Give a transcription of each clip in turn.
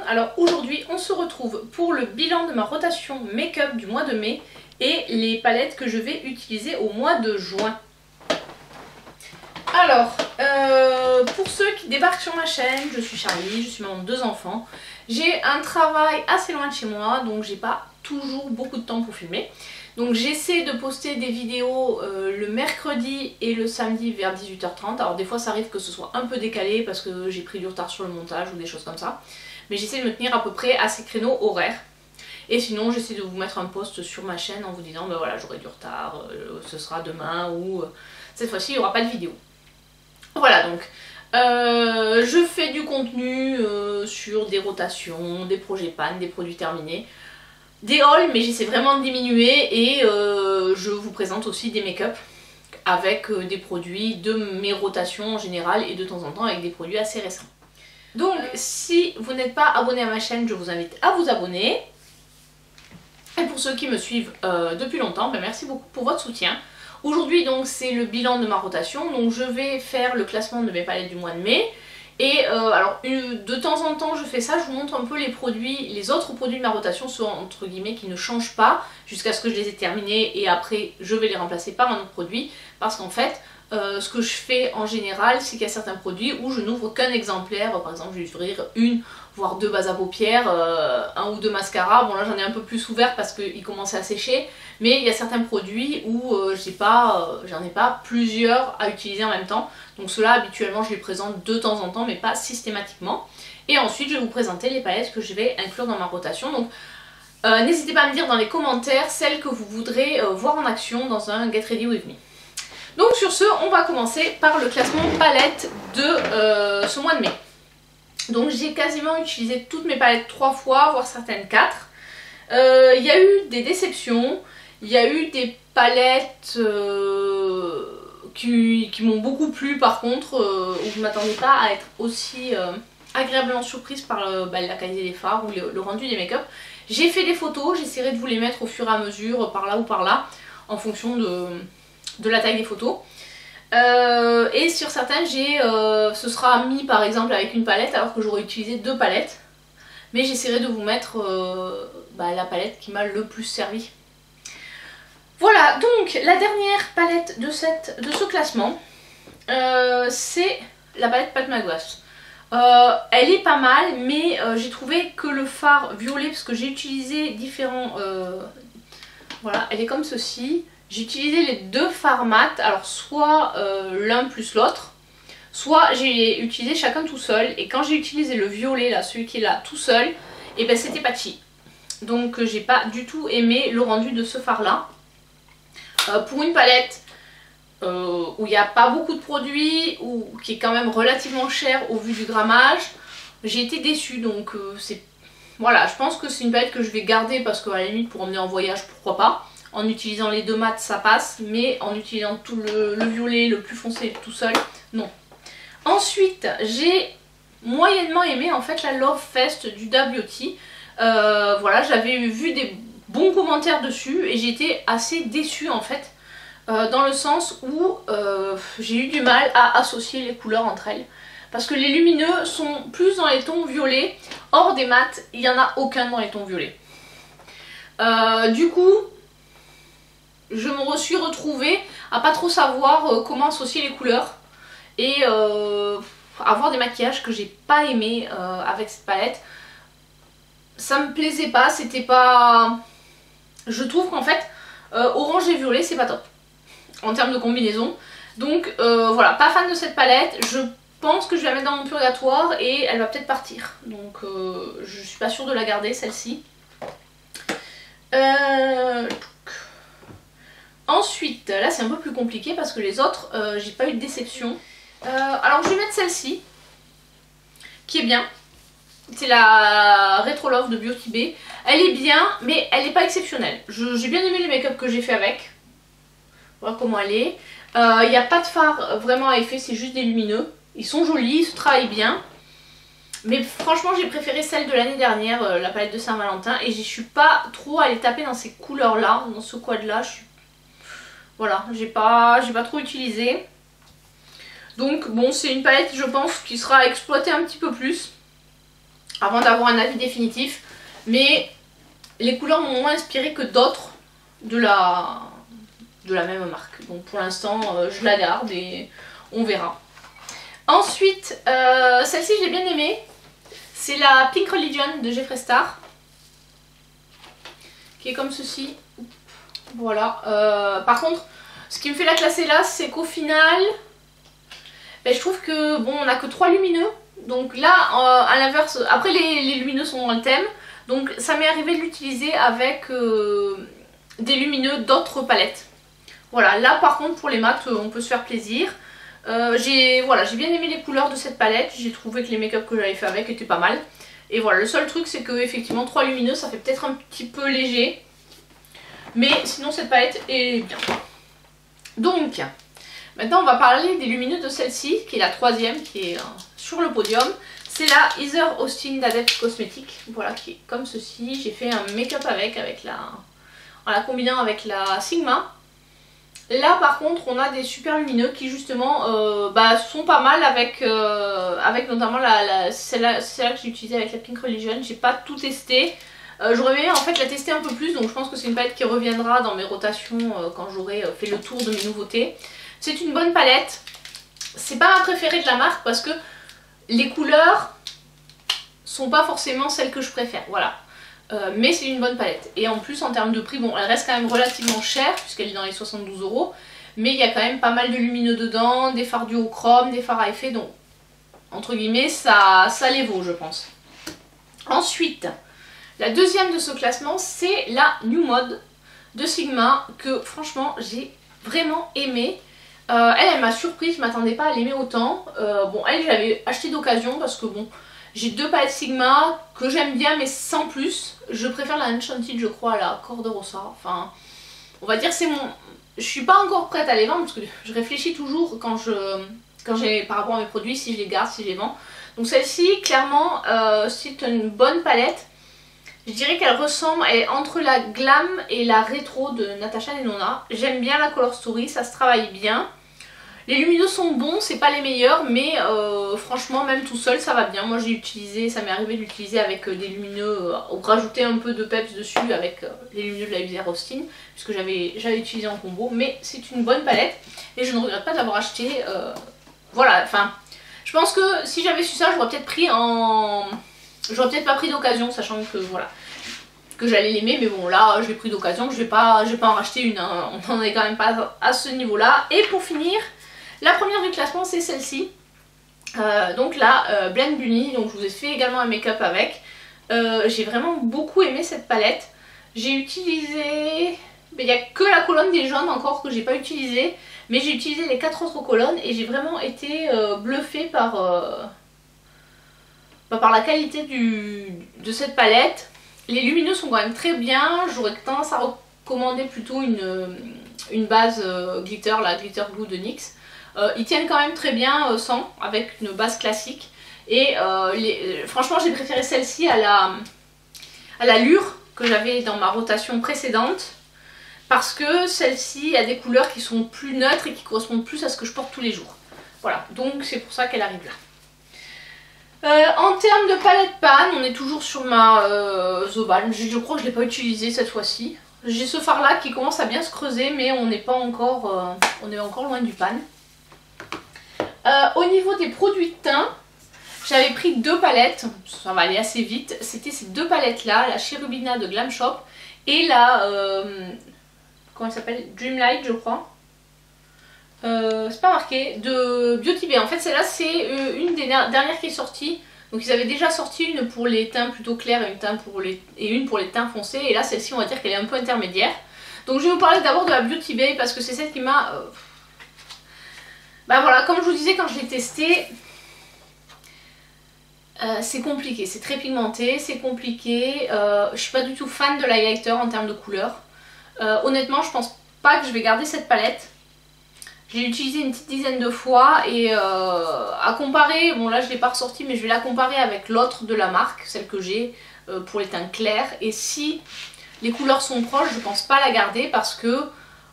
Alors aujourd'hui on se retrouve pour le bilan de ma rotation make-up du mois de mai et les palettes que je vais utiliser au mois de juin. Alors, pour ceux qui débarquent sur ma chaîne, je suis Charlie, je suis maman de 2 enfants. J'ai un travail assez loin de chez moi, donc j'ai pas toujours beaucoup de temps pour filmer. Donc j'essaie de poster des vidéos le mercredi et le samedi vers 18h30. Alors des fois ça arrive que ce soit un peu décalé parce que j'ai pris du retard sur le montage ou des choses comme ça. Mais j'essaie de me tenir à peu près à ces créneaux horaires. Et sinon j'essaie de vous mettre un post sur ma chaîne en vous disant ben voilà j'aurai du retard, ce sera demain ou cette fois-ci il n'y aura pas de vidéo. Voilà donc je fais du contenu sur des rotations, des projets panne, des produits terminés, des hauls, mais j'essaie vraiment de diminuer et je vous présente aussi des make-up avec des produits de mes rotations en général et de temps en temps avec des produits assez récents. Donc si vous n'êtes pas abonné à ma chaîne, je vous invite à vous abonner. Et pour ceux qui me suivent depuis longtemps, ben merci beaucoup pour votre soutien. Aujourd'hui donc c'est le bilan de ma rotation, donc je vais faire le classement de mes palettes du mois de mai. Et alors de temps en temps je fais ça, je vous montre un peu les produits, les autres produits de ma rotation, soit entre guillemets qui ne changent pas jusqu'à ce que je les ai terminés et après je vais les remplacer par un autre produit. Parce qu'en fait ce que je fais en général c'est qu'il y a certains produits où je n'ouvre qu'un exemplaire, par exemple je vais ouvrir une voire 2 bases à paupières, 1 ou 2 mascaras. Bon là j'en ai un peu plus ouvert parce qu'ils commençaient à sécher, mais il y a certains produits où j'en ai pas plusieurs à utiliser en même temps. Donc ceux-là habituellement je les présente de temps en temps mais pas systématiquement. Et ensuite je vais vous présenter les palettes que je vais inclure dans ma rotation. Donc n'hésitez pas à me dire dans les commentaires celles que vous voudrez voir en action dans un Get Ready With Me. Donc sur ce, on va commencer par le classement palette de ce mois de mai. Donc j'ai quasiment utilisé toutes mes palettes 3 fois, voire certaines 4. Il y a eu des déceptions, il y a eu des palettes qui m'ont beaucoup plu par contre, où je ne m'attendais pas à être aussi agréablement surprise par la qualité des fards ou le rendu des make-up. J'ai fait des photos, j'essaierai de vous les mettre au fur et à mesure, par là ou par là, en fonction de la taille des photos. Et sur certaines ce sera mis par exemple avec une palette alors que j'aurais utilisé 2 palettes. Mais j'essaierai de vous mettre la palette qui m'a le plus servi. Voilà, donc la dernière palette de ce classement, c'est la palette Pat McGrath. Elle est pas mal, mais j'ai trouvé que le fard violet, parce que j'ai utilisé différents... voilà, elle est comme ceci. J'ai utilisé les 2 fards mat, alors soit l'un plus l'autre, soit j'ai utilisé chacun tout seul. Et quand j'ai utilisé le violet, là, celui qui est là tout seul, et ben c'était patchy. Donc j'ai pas du tout aimé le rendu de ce fard là. Pour une palette où il n'y a pas beaucoup de produits, ou qui est quand même relativement cher au vu du grammage, j'ai été déçue. Donc voilà, je pense que c'est une palette que je vais garder parce qu'à la limite pour emmener en voyage pourquoi pas. En utilisant les 2 mats ça passe, mais en utilisant tout le violet, le plus foncé tout seul, non. Ensuite j'ai moyennement aimé en fait la Love Fest du Da Beauty. Voilà, j'avais vu des bons commentaires dessus et j'étais assez déçue en fait, dans le sens où j'ai eu du mal à associer les couleurs entre elles. Parce que les lumineux sont plus dans les tons violets, or des mats, il n'y en a aucun dans les tons violets. Du coup, je me suis retrouvée à pas trop savoir comment associer les couleurs et avoir des maquillages que j'ai pas aimé avec cette palette. Ça me plaisait pas, c'était pas... Je trouve qu'en fait, orange et violet c'est pas top en termes de combinaison. Donc voilà, pas fan de cette palette. Je pense que je vais la mettre dans mon purgatoire et elle va peut-être partir. Donc je suis pas sûre de la garder celle-ci. Ensuite, là c'est un peu plus compliqué parce que les autres, j'ai pas eu de déception. Alors je vais mettre celle-ci, qui est bien. C'est la Retro Love de Beauty Bay. Elle est bien, mais elle n'est pas exceptionnelle. J'ai bien aimé les make-up que j'ai fait avec. Voilà comment elle est. Il n'y a pas de fard vraiment à effet, c'est juste des lumineux. Ils sont jolis, ils se travaillent bien. Mais franchement j'ai préféré celle de l'année dernière, la palette de Saint-Valentin. Et je suis pas trop allée taper dans ces couleurs là, dans ce quad là. Voilà, j'ai pas trop utilisé. Donc bon, c'est une palette je pense qui sera exploitée un petit peu plus. avant d'avoir un avis définitif. Mais les couleurs m'ont moins inspiré que d'autres de la même marque. Donc pour l'instant je la garde et on verra. Ensuite celle-ci je l'ai bien aimée. C'est la Pink Religion de Jeffree Star. Qui est comme ceci. Voilà. Par contre ce qui me fait la classer là, c'est qu'au final je trouve que bon, on n'a que 3 lumineux. Donc là à l'inverse, après les lumineux sont dans le thème. Donc ça m'est arrivé de l'utiliser avec des lumineux d'autres palettes. Voilà, là par contre pour les mats on peut se faire plaisir. J'ai bien aimé les couleurs de cette palette. J'ai trouvé que les make-up que j'avais fait avec étaient pas mal. Et voilà, le seul truc c'est que effectivement 3 lumineux ça fait peut-être un petit peu léger. Mais sinon cette palette est bien. Donc maintenant on va parler des lumineux de celle-ci, qui est la troisième, qui est sur le podium. C'est la Heather Austin d'Adept Cosmetics, voilà, qui est comme ceci. J'ai fait un make-up avec en la combinant avec la Sigma. Là par contre on a des super lumineux qui justement sont pas mal avec notamment celle-là que j'ai utilisée avec la Pink Religion. J'ai pas tout testé. J'aurais aimé en fait la tester un peu plus, donc je pense que c'est une palette qui reviendra dans mes rotations quand j'aurai fait le tour de mes nouveautés. C'est une bonne palette. C'est pas ma préférée de la marque parce que les couleurs sont pas forcément celles que je préfère, voilà. Mais c'est une bonne palette. Et en plus en termes de prix, bon elle reste quand même relativement chère puisqu'elle est dans les 72 €. Mais il y a quand même pas mal de lumineux dedans, des fards duochrome, des fards à effet, donc entre guillemets ça les vaut je pense. Ensuite, la deuxième de ce classement c'est la New Mode de Sigma que franchement j'ai vraiment aimé. Elle m'a surprise, je m'attendais pas à l'aimer autant. Bon elle j'avais acheté d'occasion parce que bon j'ai deux palettes Sigma que j'aime bien mais sans plus. Je préfère la Enchanted je crois à la Corde Rosa. Enfin on va dire c'est mon... Je suis pas encore prête à les vendre parce que je réfléchis toujours quand j'ai par rapport à mes produits, si je les garde, si je les vends. Donc celle-ci clairement c'est une bonne palette. Je dirais qu'elle ressemble, elle est entre la glam et la rétro de Natasha Denona. J'aime bien la color story, ça se travaille bien. Les lumineux sont bons, c'est pas les meilleurs, mais franchement même tout seul ça va bien. Moi j'ai utilisé, ça m'est arrivé d'utiliser avec des lumineux, rajouter un peu de peps dessus avec les lumineux de la Heather Austin, puisque j'avais utilisé en combo. Mais c'est une bonne palette et je ne regrette pas d'avoir acheté. Voilà, enfin je pense que si j'avais su ça j'aurais peut-être pris en... J'aurais peut-être pas pris d'occasion, sachant que voilà que j'allais l'aimer, mais bon là je l'ai pris d'occasion, je vais pas en racheter une, hein. On n'en est quand même pas à ce niveau là. Et pour finir, la première du classement c'est celle-ci, donc la Blend Bunny, donc je vous ai fait également un make-up avec. J'ai vraiment beaucoup aimé cette palette. J'ai utilisé, il n'y a que la colonne des jaunes encore que j'ai pas utilisé, mais j'ai utilisé les 4 autres colonnes et j'ai vraiment été bluffée par la qualité de cette palette. Les lumineux sont quand même très bien. J'aurais tendance à recommander plutôt une base glitter, la Glitter Glue de NYX. Ils tiennent quand même très bien sans, avec une base classique. Et franchement j'ai préféré celle-ci à la Lure que j'avais dans ma rotation précédente. Parce que celle-ci a des couleurs qui sont plus neutres et qui correspondent plus à ce que je porte tous les jours. Voilà, donc c'est pour ça qu'elle arrive là. En termes de palette pan, on est toujours sur ma Zoban. Je crois que je ne l'ai pas utilisé cette fois-ci. J'ai ce fard là qui commence à bien se creuser, mais on n'est pas encore, on est encore loin du pan. Au niveau des produits de teint, j'avais pris deux palettes, ça va aller assez vite. C'était ces deux palettes là, la Cherubina de Glam Shop et la, comment elle s'appelle, Dreamlight je crois. C'est pas marqué, de Beauty Bay. En fait celle-là c'est une des dernières qui est sortie. Donc ils avaient déjà sorti une pour les teints plutôt clairs et une pour les teints foncés. Et là celle-ci on va dire qu'elle est un peu intermédiaire. Donc je vais vous parler d'abord de la Beauty Bay parce que c'est celle qui m'a... Bah voilà, comme je vous disais quand je l'ai testée, c'est compliqué, c'est très pigmenté, c'est compliqué. Je suis pas du tout fan de l'highlighter en termes de couleur. Honnêtement je pense pas que je vais garder cette palette. J'ai utilisé une petite dizaine de fois et à comparer, bon là je ne l'ai pas ressorti mais je vais la comparer avec l'autre de la marque, celle que j'ai pour les teints clairs. Et si les couleurs sont proches, je pense pas la garder parce que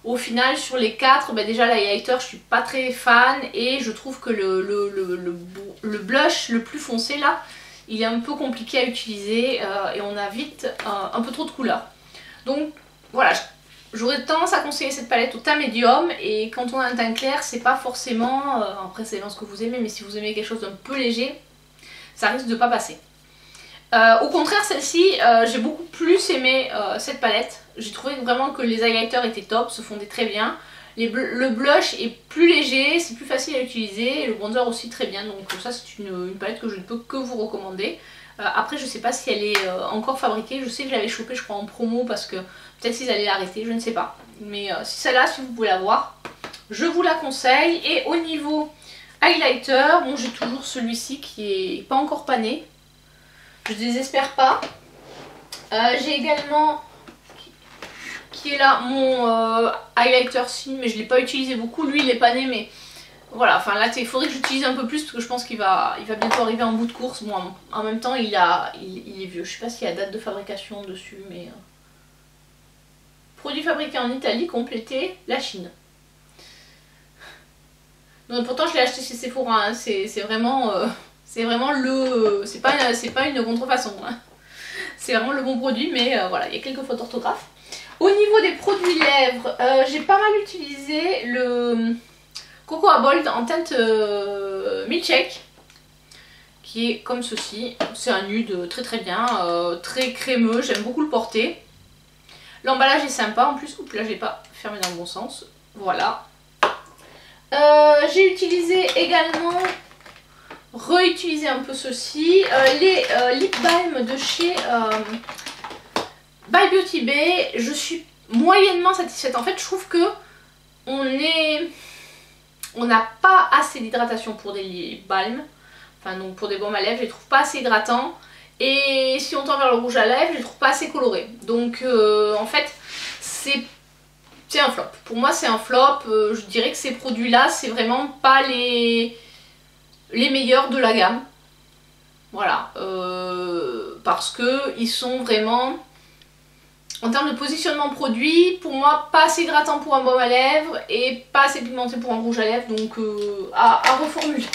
au final sur les 4, bah déjà l'highlighter je suis pas très fan et je trouve que le blush le plus foncé là, il est un peu compliqué à utiliser et on a vite un peu trop de couleurs. Donc voilà, j'aurais tendance à conseiller cette palette au teint médium, et quand on a un teint clair, c'est pas forcément, après c'est dans ce que vous aimez, mais si vous aimez quelque chose d'un peu léger, ça risque de pas passer. Au contraire, celle-ci, j'ai beaucoup plus aimé cette palette. J'ai trouvé vraiment que les highlighters étaient top, se fondaient très bien. Le blush est plus léger, c'est plus facile à utiliser, et le bronzer aussi très bien. Donc ça, c'est une palette que je ne peux que vous recommander. Après, je sais pas si elle est encore fabriquée. Je sais que je l'avais chopée, je crois, en promo, parce que peut-être qu'ils allaient l'arrêter, je ne sais pas. Mais si celle-là, si vous pouvez l'avoir, je vous la conseille. Et au niveau highlighter, bon, j'ai toujours celui-ci qui est pas encore pané. Je désespère pas. J'ai également, qui est là, mon highlighter Cine, mais je ne l'ai pas utilisé beaucoup. Lui, il est pané, mais voilà. Enfin là, il faudrait que j'utilise un peu plus, parce que je pense qu'il va bientôt arriver en bout de course. Bon, en même temps, il est vieux. Je sais pas s'il y a date de fabrication dessus, mais... Produit fabriqué en Italie, complété la Chine. Donc, pourtant, je l'ai acheté chez Sephora. Hein. C'est vraiment... C'est vraiment le... C'est pas une contrefaçon. Hein. C'est vraiment le bon produit, mais voilà, il y a quelques fautes d'orthographe. Au niveau des produits lèvres, j'ai pas mal utilisé le Cocoa Bold en teinte milkshake, qui est comme ceci. C'est un nude très très bien, très crémeux, j'aime beaucoup le porter. L'emballage est sympa en plus. Oups, là j'ai pas fermé dans le bon sens. Voilà. J'ai utilisé également... réutiliser un peu ceci, les lip balm de chez By Beauty Bay. Je suis moyennement satisfaite. En fait, je trouve que on n'a pas assez d'hydratation pour des lip balm, enfin donc pour des baumes à lèvres, je les trouve pas assez hydratants, et si on tend vers le rouge à lèvres, je les trouve pas assez colorés. Donc en fait, c'est un flop. Pour moi, c'est un flop. Je dirais que ces produits-là, c'est vraiment pas les meilleurs de la gamme, voilà, parce que ils sont vraiment, en termes de positionnement produit, pour moi pas assez hydratant pour un baume à lèvres et pas assez pigmenté pour un rouge à lèvres, donc à reformuler.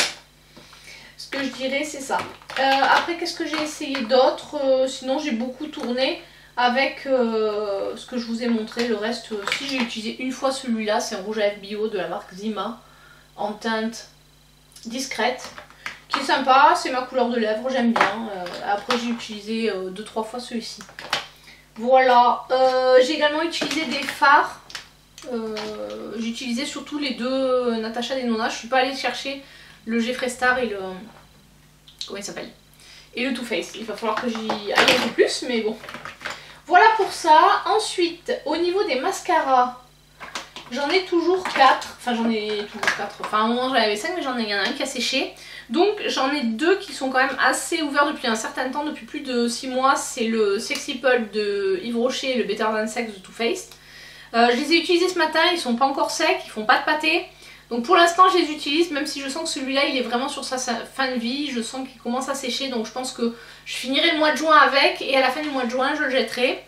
Ce que je dirais, c'est ça. Après, qu'est-ce que j'ai essayé d'autre? Sinon, j'ai beaucoup tourné avec ce que je vous ai montré. Le reste, si j'ai utilisé une fois celui-là, c'est un rouge à lèvres bio de la marque Zima en teinte discrète, qui est sympa, c'est ma couleur de lèvres, j'aime bien. Après, j'ai utilisé 2-3 fois celui-ci. Voilà, j'ai également utilisé des fards. J'ai utilisé surtout les deux Natasha Denona. Je suis pas allée chercher le Jeffree Star et le... comment il s'appelle? Et le Too Faced. Il va falloir que j'y aille un peu plus, mais bon. Voilà pour ça. Ensuite, au niveau des mascaras, j'en ai toujours 4. Enfin, j'en ai toujours 4. Enfin, à un moment, j'en avais 5, mais il y en a un qui a séché. Donc, j'en ai 2 qui sont quand même assez ouverts depuis un certain temps, depuis plus de 6 mois. C'est le Sexy Pulp de Yves Rocher et le Better Than Sex de Too Faced. Je les ai utilisés ce matin, ils sont pas encore secs, ils font pas de pâté. Donc pour l'instant je les utilise, même si je sens que celui-là il est vraiment sur sa fin de vie. Je sens qu'il commence à sécher, donc je pense que je finirai le mois de juin avec, et à la fin du mois de juin je le jetterai.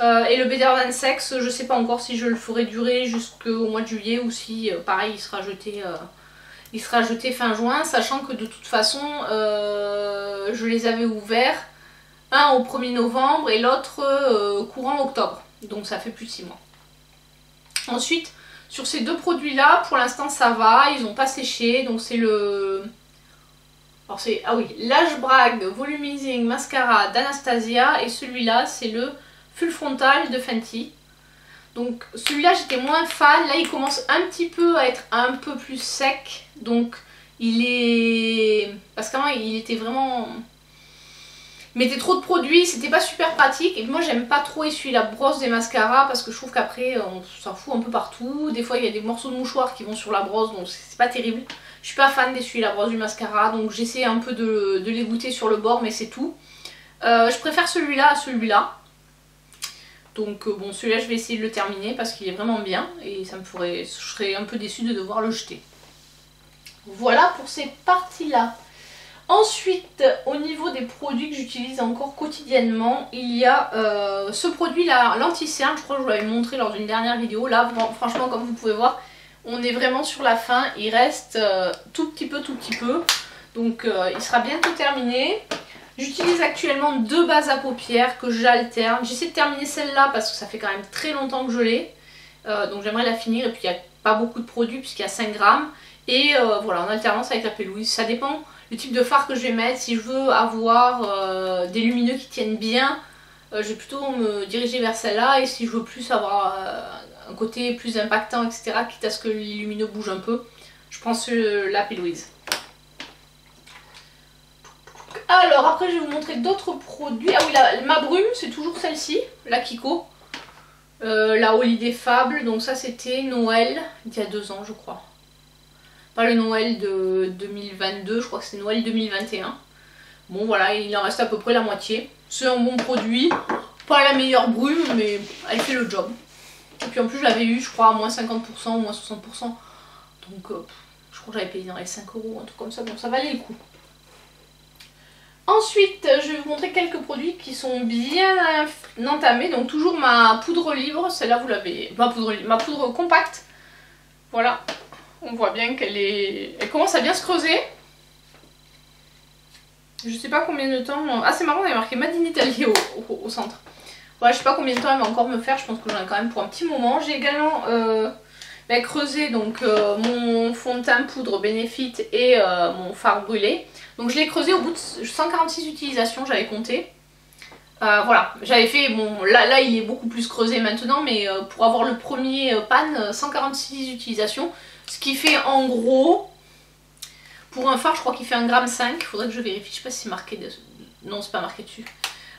Et le Better Than Sex, je sais pas encore si je le ferai durer jusqu'au mois de juillet, ou si pareil il sera jeté fin juin, sachant que de toute façon je les avais ouverts, un au 1er novembre et l'autre courant octobre, donc ça fait plus de 6 mois. Ensuite, sur ces deux produits là, pour l'instant ça va, ils n'ont pas séché, donc c'est le... alors c'est, ah oui, Lash Brag Volumizing Mascara d'Anastasia, et celui-là c'est le Full Frontal de Fenty. Donc celui-là j'étais moins fan, là il commence un petit peu à être un peu plus sec, donc il est... parce qu'avant il était vraiment... il mettait trop de produits, c'était pas super pratique, et moi j'aime pas trop essuyer la brosse des mascaras parce que je trouve qu'après on s'en fout un peu partout. Des fois il y a des morceaux de mouchoir qui vont sur la brosse, donc c'est pas terrible. Je suis pas fan d'essuyer la brosse du mascara, donc j'essaie un peu de les goûter sur le bord, mais c'est tout. Je préfère celui-là à celui-là. Donc bon, celui-là je vais essayer de le terminer parce qu'il est vraiment bien, et ça me ferait... je serais un peu déçue de devoir le jeter. Voilà pour ces parties-là. Ensuite, au niveau des produits que j'utilise encore quotidiennement, il y a ce produit là, l'anti-cerne. Je crois que je vous l'avais montré lors d'une dernière vidéo. Là, franchement, comme vous pouvez voir, on est vraiment sur la fin. Il reste tout petit peu. Donc il sera bientôt terminé. J'utilise actuellement 2 bases à paupières que j'alterne. J'essaie de terminer celle-là parce que ça fait quand même très longtemps que je l'ai. Donc j'aimerais la finir et puis il n'y a pas beaucoup de produits puisqu'il y a 5 grammes. Et voilà, en alternance avec la P. Louise. Ça dépend du type de fard que je vais mettre. Si je veux avoir des lumineux qui tiennent bien, je vais plutôt me diriger vers celle-là. Et si je veux plus avoir un côté plus impactant, etc., quitte à ce que les lumineux bougent un peu, je prends la P. Louise. Alors après je vais vous montrer d'autres produits. Ah oui, ma brume c'est toujours celle-ci, la Kiko. La Holiday Fable, donc ça c'était Noël il y a 2 ans je crois. Pas le Noël de 2022, je crois que c'est Noël 2021. Bon voilà, il en reste à peu près la moitié. C'est un bon produit, pas la meilleure brume mais elle fait le job. Et puis en plus je l'avais eu je crois à moins 50% ou moins 60%. Donc je crois que j'avais payé dans les 5 €, un truc comme ça, bon ça valait le coup. Ensuite, je vais vous montrer quelques produits qui sont bien entamés. Donc toujours ma poudre libre, celle-là vous l'avez... Ma poudre compacte. Voilà, on voit bien elle commence à bien se creuser. Je sais pas combien de temps... Ah c'est marrant, on avait marqué Made in Italy au centre. Voilà, je sais pas combien de temps elle va encore me faire, je pense que j'en ai quand même pour un petit moment. J'ai également creusé donc, mon fond de teint poudre Benefit et mon fard brûlé. Donc je l'ai creusé au bout de 146 utilisations, j'avais compté. Voilà, j'avais fait, bon là il est beaucoup plus creusé maintenant, mais pour avoir le premier pan, 146 utilisations. Ce qui fait en gros, pour un fard je crois qu'il fait 1,5 g, il faudrait que je vérifie, je sais pas si c'est marqué, non c'est pas marqué dessus.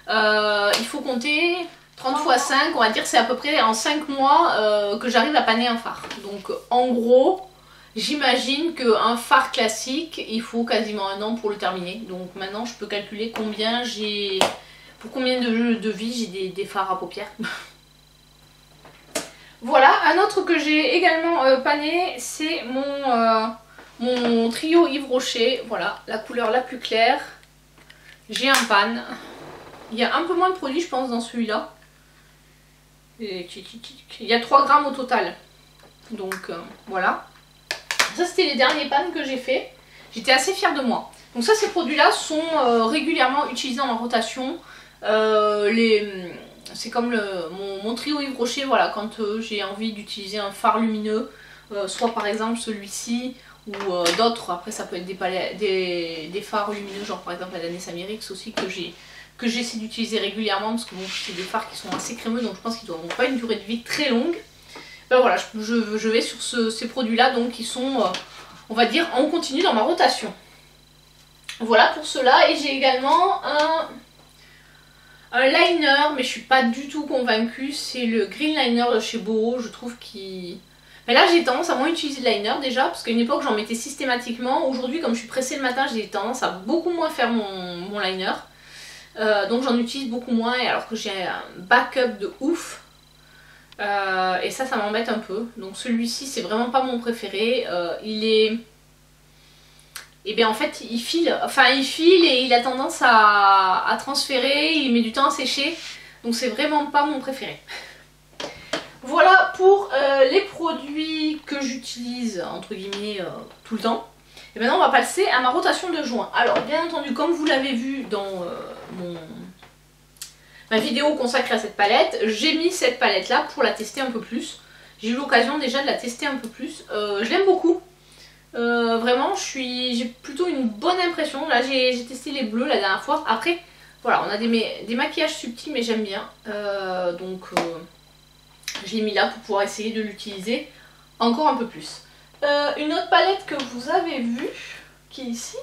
Il faut compter 30 x 5, on va dire c'est à peu près en 5 mois que j'arrive à paner un fard. Donc en gros... J'imagine qu'un fard classique, il faut quasiment 1 an pour le terminer. Donc maintenant, je peux calculer combien j'ai... Pour combien de vie j'ai des fards à paupières. Voilà, un autre que j'ai également pané, c'est mon trio Yves Rocher. Voilà, la couleur la plus claire. J'ai un pan. Il y a un peu moins de produits, je pense, dans celui-là. Il y a 3 grammes au total. Donc voilà. Ça c'était les derniers pans que j'ai fait. J'étais assez fière de moi. Donc ça, ces produits là sont régulièrement utilisés dans ma rotation. C'est comme mon trio Yves Rocher, voilà, quand j'ai envie d'utiliser un fard lumineux, soit par exemple celui-ci ou d'autres. Après ça peut être des fards lumineux, genre par exemple la Danès Amérix aussi, que j'essaie d'utiliser régulièrement parce que bon, c'est des fards qui sont assez crémeux, donc je pense qu'ils n'auront pas une durée de vie très longue. Ben voilà, je vais sur ces produits là, donc qui sont, on va dire, en continu dans ma rotation. Voilà pour cela. Et j'ai également un liner, mais je suis pas du tout convaincue, c'est le Green Liner de chez Boho. Je trouve qu'il... Mais là j'ai tendance à moins utiliser le liner déjà, parce qu'à une époque j'en mettais systématiquement. Aujourd'hui, comme je suis pressée le matin, j'ai tendance à beaucoup moins faire mon liner. Donc j'en utilise beaucoup moins, alors que j'ai un backup de ouf. Et ça m'embête un peu. Donc celui-ci c'est vraiment pas mon préféré. Il est... Et bien en fait il file et il a tendance à transférer, il met du temps à sécher. Donc c'est vraiment pas mon préféré. Voilà pour les produits que j'utilise entre guillemets tout le temps. Et maintenant on va passer à ma rotation de juin. Alors bien entendu, comme vous l'avez vu dans ma vidéo consacrée à cette palette, j'ai mis cette palette là pour la tester un peu plus. J'ai eu l'occasion déjà de la tester un peu plus. Je l'aime beaucoup. Vraiment, j'ai plutôt une bonne impression. Là j'ai testé les bleus la dernière fois. Après, voilà, on a des maquillages subtils, mais j'aime bien. Donc je l'ai mis là pour pouvoir essayer de l'utiliser encore un peu plus. Une autre palette que vous avez vue, qui est ici,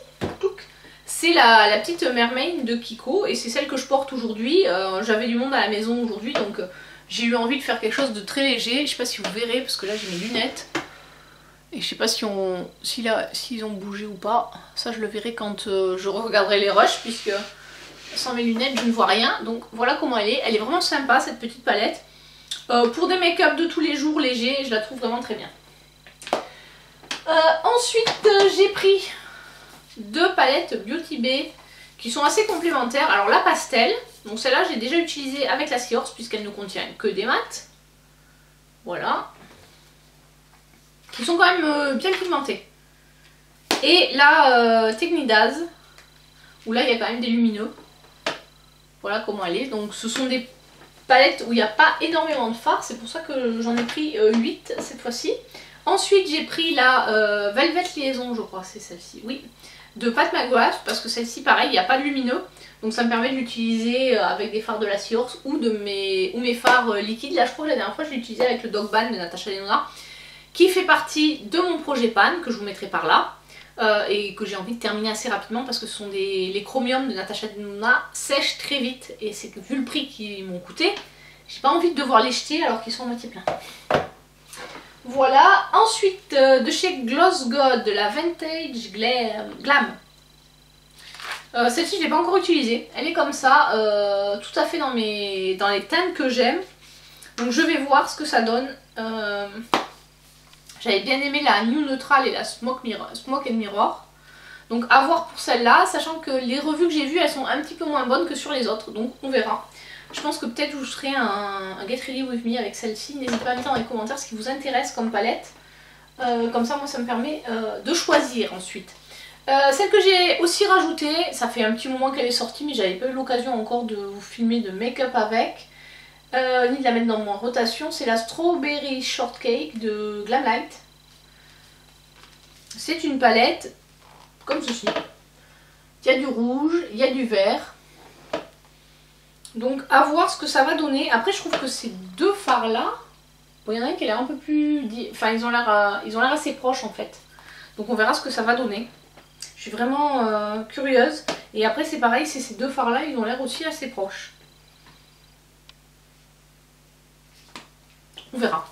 c'est la petite Mermaid de Kiko, et c'est celle que je porte aujourd'hui. J'avais du monde à la maison aujourd'hui, donc j'ai eu envie de faire quelque chose de très léger. Je sais pas si vous verrez, parce que là j'ai mes lunettes. Et je sais pas s'ils ont bougé ou pas. Ça je le verrai quand je regarderai les rushs, puisque sans mes lunettes je ne vois rien. Donc voilà comment elle est. Elle est vraiment sympa cette petite palette. Pour des make-up de tous les jours légers, je la trouve vraiment très bien. Ensuite j'ai pris 2 palettes Beauty Bay qui sont assez complémentaires. Alors la pastel, donc celle-là j'ai déjà utilisée avec la Seahorse puisqu'elle ne contient que des mats. Voilà. Qui sont quand même bien pigmentés. Et la Technidaz, où là il y a quand même des lumineux. Voilà comment elle est. Donc ce sont des palettes où il n'y a pas énormément de fard, c'est pour ça que j'en ai pris 8 cette fois-ci. Ensuite j'ai pris la Velvet Liaison, je crois c'est celle-ci, oui, de Pat McGrath, parce que celle-ci pareil, il n'y a pas de lumineux, donc ça me permet de l'utiliser avec des fards de la Seahorse ou mes fards liquides. Là je crois que la dernière fois je l'ai utilisé avec le Dog Ban de Natasha Denona, qui fait partie de mon projet Pan, que je vous mettrai par là. Et que j'ai envie de terminer assez rapidement parce que ce sont les chromiums de Natasha Denona sèchent très vite et c'est que vu le prix qu'ils m'ont coûté, j'ai pas envie de devoir les jeter alors qu'ils sont à moitié pleins. Voilà, ensuite de chez Gloss God, de la Vintage Glam. Celle-ci je l'ai pas encore utilisée, elle est comme ça, tout à fait dans les teintes que j'aime. Donc je vais voir ce que ça donne. J'avais bien aimé la New Neutral et la Smoke and Mirror. Donc à voir pour celle-là, sachant que les revues que j'ai vues, elles sont un petit peu moins bonnes que sur les autres. Donc on verra. Je pense que peut-être je vous ferai un Get Ready With Me avec celle-ci. N'hésitez pas à me dire dans les commentaires ce qui vous intéresse comme palette. Comme ça, moi, ça me permet de choisir ensuite. Celle que j'ai aussi rajoutée, ça fait un petit moment qu'elle est sortie, mais j'avais pas eu l'occasion encore de vous filmer de make-up avec. Ni de la mettre dans mon rotation, c'est la Strawberry Shortcake de Glamlight. C'est une palette comme ceci. Il y a du rouge, il y a du vert. Donc à voir ce que ça va donner. Après je trouve que ces deux fards là, bon, il y en a un qui a l'air un peu plus... Enfin ils ont l'air assez proches en fait. Donc on verra ce que ça va donner. Je suis vraiment curieuse. Et après c'est pareil, c'est ces deux fards là, ils ont l'air aussi assez proches. On verra.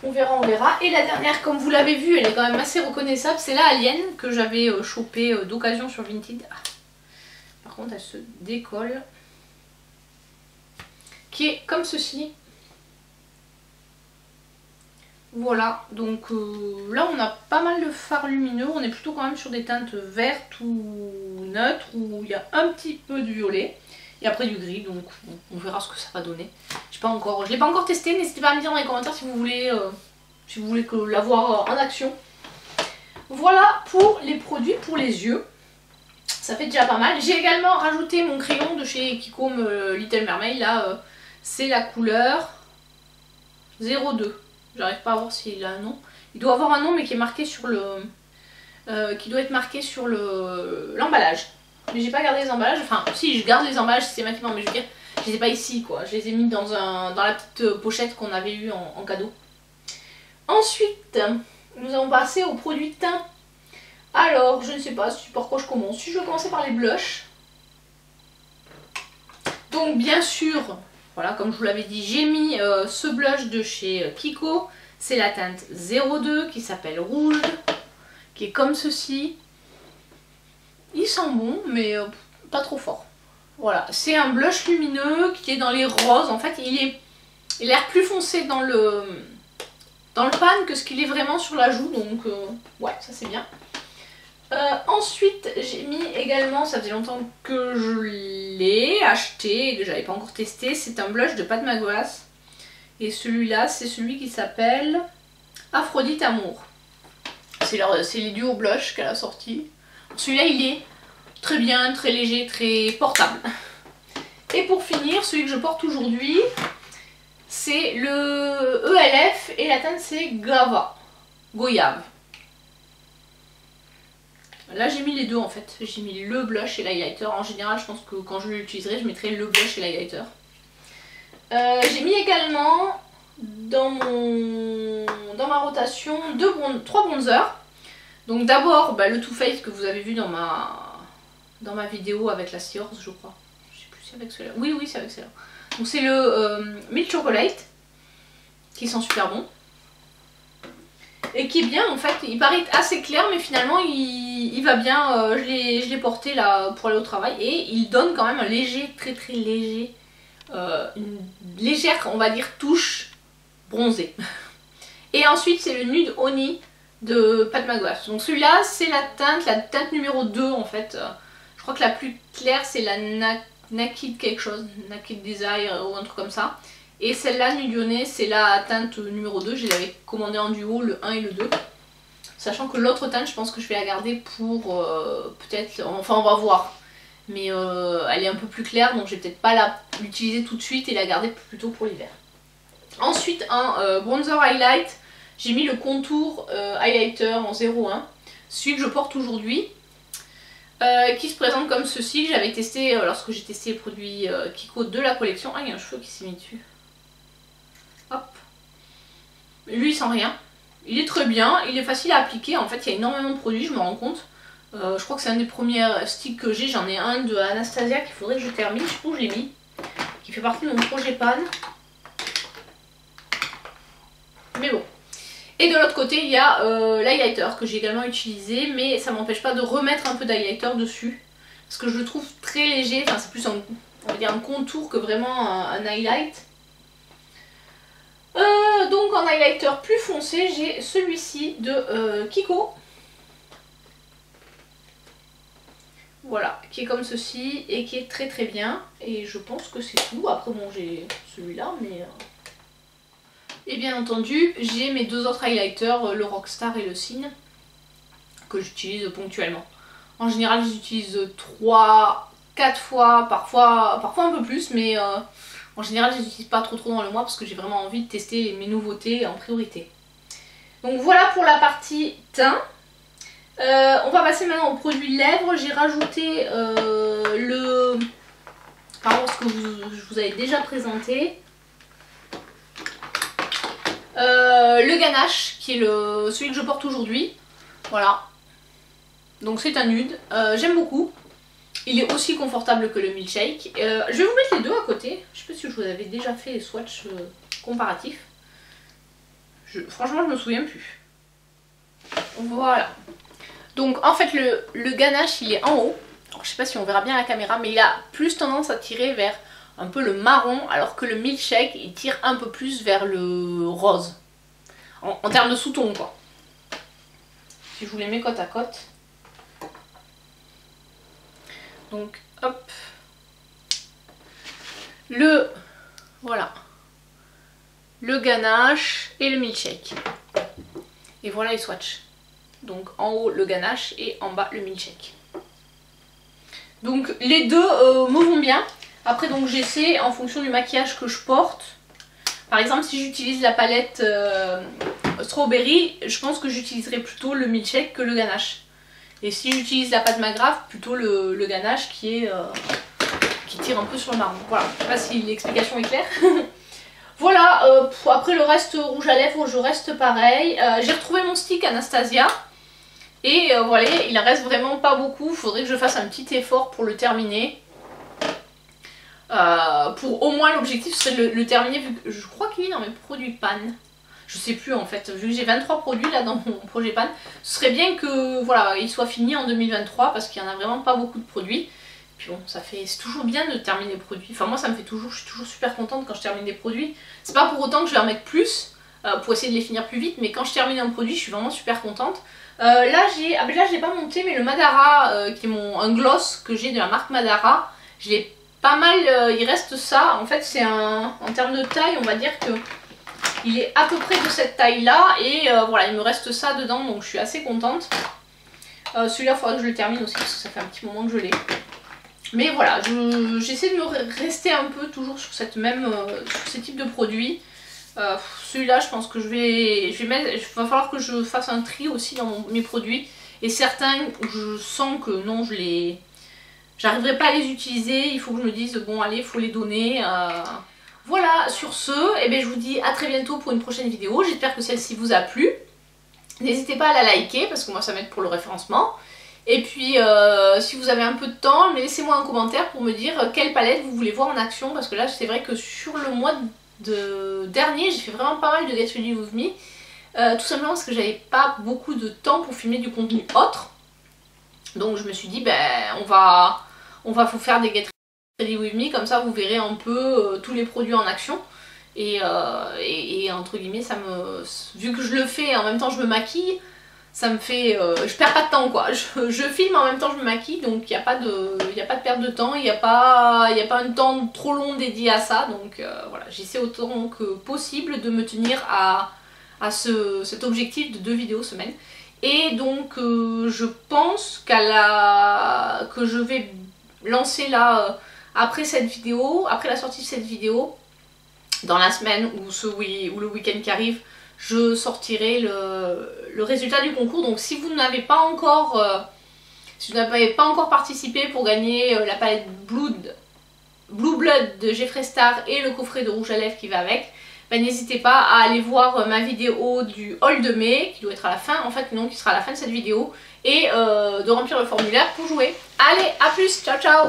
On verra, on verra. Et la dernière, comme vous l'avez vu, elle est quand même assez reconnaissable. C'est la Alien que j'avais chopée d'occasion sur Vinted. Ah. Par contre, elle se décolle. Qui est comme ceci. Voilà. Donc là, on a pas mal de fards lumineux. On est plutôt quand même sur des teintes vertes ou neutres où il y a un petit peu de violet. Et après du gris, donc on verra ce que ça va donner. Je ne l'ai pas encore testé, n'hésitez pas à me dire dans les commentaires si vous voulez la voir en action. Voilà pour les produits pour les yeux. Ça fait déjà pas mal. J'ai également rajouté mon crayon de chez Kikoum Little Mermaid. Là, c'est la couleur 02. J'arrive pas à voir s'il a un nom. Il doit avoir un nom mais qui est marqué sur qui doit être marqué sur l'emballage. Mais j'ai pas gardé les emballages, enfin si je garde les emballages systématiquement, mais je veux dire, je les ai pas ici quoi, je les ai mis dans la petite pochette qu'on avait eu en cadeau. Ensuite, nous allons passer aux produits teint. Alors, je ne sais pas par quoi je commence, si je vais commencer par les blushs. Donc bien sûr, voilà comme je vous l'avais dit, j'ai mis ce blush de chez Kiko, c'est la teinte 02 qui s'appelle Rouge, qui est comme ceci. Il sent bon, mais pas trop fort. Voilà, c'est un blush lumineux qui est dans les roses. En fait, il a l'air plus foncé dans le pan que ce qu'il est vraiment sur la joue. Donc, ouais, ça c'est bien. Ensuite, j'ai mis également, ça faisait longtemps que je l'ai acheté et que j'avais pas encore testé. C'est un blush de Pat McGrath. Et celui-là, c'est celui qui s'appelle Aphrodite Amour. C'est les duos blush qu'elle a sortis. Celui-là il est très bien, très léger, très portable. Et pour finir, celui que je porte aujourd'hui, c'est le ELF et la teinte c'est Goyave. Là j'ai mis les deux en fait, j'ai mis le blush et l'highlighter. En général je pense que quand je l'utiliserai je mettrai le blush et l'highlighter. J'ai mis également dans ma rotation 3 bronzers. Donc d'abord le Too Faced que vous avez vu dans ma vidéo avec la Seahorse je crois. Je sais plus si c'est avec celui-là. Oui c'est avec celui-là. Donc c'est le Milk Chocolate qui sent super bon. Et qui est bien en fait, il paraît assez clair mais finalement il va bien, je l'ai porté là pour aller au travail et il donne quand même un léger, très léger, une légère on va dire touche bronzée. Et ensuite c'est le Nude Honey de Pat McGrath. Donc celui-là c'est la teinte numéro 2 en fait. Je crois que la plus claire c'est la Naked quelque chose, Naked Desire ou un truc comme ça. Et celle-là, Nude Honey, c'est la teinte numéro 2. Je l'avais commandée en duo, le 1 et le 2. Sachant que l'autre teinte, je pense que je vais la garder pour peut-être... Enfin, on va voir. mais elle est un peu plus claire, donc je vais peut-être pas l'utiliser tout de suite et la garder plutôt pour l'hiver. Ensuite un bronzer highlight, j'ai mis le contour highlighter en 01, celui que je porte aujourd'hui, qui se présente comme ceci. J'avais testé lorsque j'ai testé les produits Kiko de la collection. Ah, il y a un cheveu qui s'est mis dessus. Hop. Lui il sent rien, il est très bien, il est facile à appliquer, en fait il y a énormément de produits, je me rends compte. Je crois que c'est un des premiers sticks que j'ai, j'en ai un de Anastasia qu'il faudrait que je termine, je sais pas où je l'ai mis, qui fait partie de mon projet pan. Mais bon. Et de l'autre côté il y a l'highlighter que j'ai également utilisé, mais ça m'empêche pas de remettre un peu d'highlighter dessus, parce que je le trouve très léger, enfin c'est plus on va dire un contour que vraiment un highlight. Donc en highlighter plus foncé, j'ai celui-ci de Kiko. Voilà, qui est comme ceci et qui est très très bien. Et je pense que c'est tout. Après bon, j'ai celui-là, mais... Et bien entendu, j'ai mes deux autres highlighters, le Rockstar et le Cine, que j'utilise ponctuellement. En général, je les utilise 3-4 fois, parfois un peu plus, mais en général, je les utilise pas trop dans le mois parce que j'ai vraiment envie de tester mes nouveautés en priorité. Donc voilà pour la partie teint. On va passer maintenant au produit lèvres. J'ai rajouté ce que je vous avais déjà présenté. Le ganache qui est celui que je porte aujourd'hui. Voilà. Donc c'est un nude. J'aime beaucoup. Il est aussi confortable que le milkshake. Je vais vous mettre les deux à côté. Je sais pas si je vous avais déjà fait les swatchs comparatifs. Franchement je me souviens plus. Voilà. Donc en fait le ganache il est en haut. Alors, je sais pas si on verra bien à la caméra, mais il a plus tendance à tirer vers un peu le marron, alors que le milkshake il tire un peu plus vers le rose. En termes de sous-ton quoi. Si je vous les mets côte à côte. Donc hop. Voilà. Le ganache et le milkshake. Et voilà les swatchs. Donc en haut le ganache et en bas le milkshake. Donc les deux me vont bien. Après donc j'essaie en fonction du maquillage que je porte. Par exemple si j'utilise la palette strawberry, je pense que j'utiliserai plutôt le milkshake que le ganache. Et si j'utilise la pâte Magrave, plutôt le ganache qui tire un peu sur le marron. Voilà, je sais pas si l'explication est claire. Voilà, après le reste rouge à lèvres, je reste pareil. J'ai retrouvé mon stick Anastasia. Et voilà, il en reste vraiment pas beaucoup. Il faudrait que je fasse un petit effort pour le terminer. Pour au moins l'objectif serait de le terminer, vu que je crois qu'il est dans mes produits pan. Je sais plus en fait, vu que j'ai 23 produits là dans mon projet pan, ce serait bien que voilà, il soit fini en 2023 parce qu'il y en a vraiment pas beaucoup de produits. Puis bon, c'est toujours bien de terminer des produits. Enfin moi ça me fait toujours, je suis toujours super contente quand je termine des produits. C'est pas pour autant que je vais en mettre plus pour essayer de les finir plus vite, mais quand je termine un produit, je suis vraiment super contente. Là j'ai pas monté, mais le Madara qui est un gloss que j'ai de la marque Madara, je l'ai pas mal, il reste ça. En fait c'est en termes de taille, on va dire que il est à peu près de cette taille là et voilà, il me reste ça dedans, donc je suis assez contente. Celui-là il faudra que je le termine aussi parce que ça fait un petit moment que je l'ai. Mais voilà, j'essaie de me rester un peu toujours sur sur ces types de produits. Celui-là je pense que il va falloir que je fasse un tri aussi dans mes produits. Et certains, je sens que non, j'arriverai pas à les utiliser, il faut que je me dise bon allez, il faut les donner. Voilà, sur ce, eh bien, je vous dis à très bientôt pour une prochaine vidéo. J'espère que celle-ci vous a plu. N'hésitez pas à la liker parce que moi ça m'aide pour le référencement. Et puis si vous avez un peu de temps, laissez-moi un commentaire pour me dire quelle palette vous voulez voir en action. Parce que là c'est vrai que sur le mois dernier j'ai fait vraiment pas mal de Get Ready With Me. Tout simplement parce que j'avais pas beaucoup de temps pour filmer du contenu autre. Donc je me suis dit ben on va vous faire des Get Ready With Me, comme ça vous verrez un peu tous les produits en action. Et entre guillemets vu que je le fais et en même temps je me maquille, ça me fait, je perds pas de temps quoi, je filme en même temps je me maquille, donc il n'y a pas de perte de temps, il n'y a pas un temps trop long dédié à ça, donc voilà, j'essaie autant que possible de me tenir à cet objectif de 2 vidéos semaine. Et donc je pense que je vais lancer là après cette vidéo, après la sortie de cette vidéo, dans la semaine ou le week-end qui arrive, je sortirai le résultat du concours. Donc si vous n'avez pas encore participé pour gagner la palette Blue Blood de Jeffree Star et le coffret de rouge à lèvres qui va avec, ben, n'hésitez pas à aller voir ma vidéo du haul de mai, qui doit être à la fin, en fait non, qui sera à la fin de cette vidéo, et de remplir le formulaire pour jouer. Allez, à plus, ciao ciao!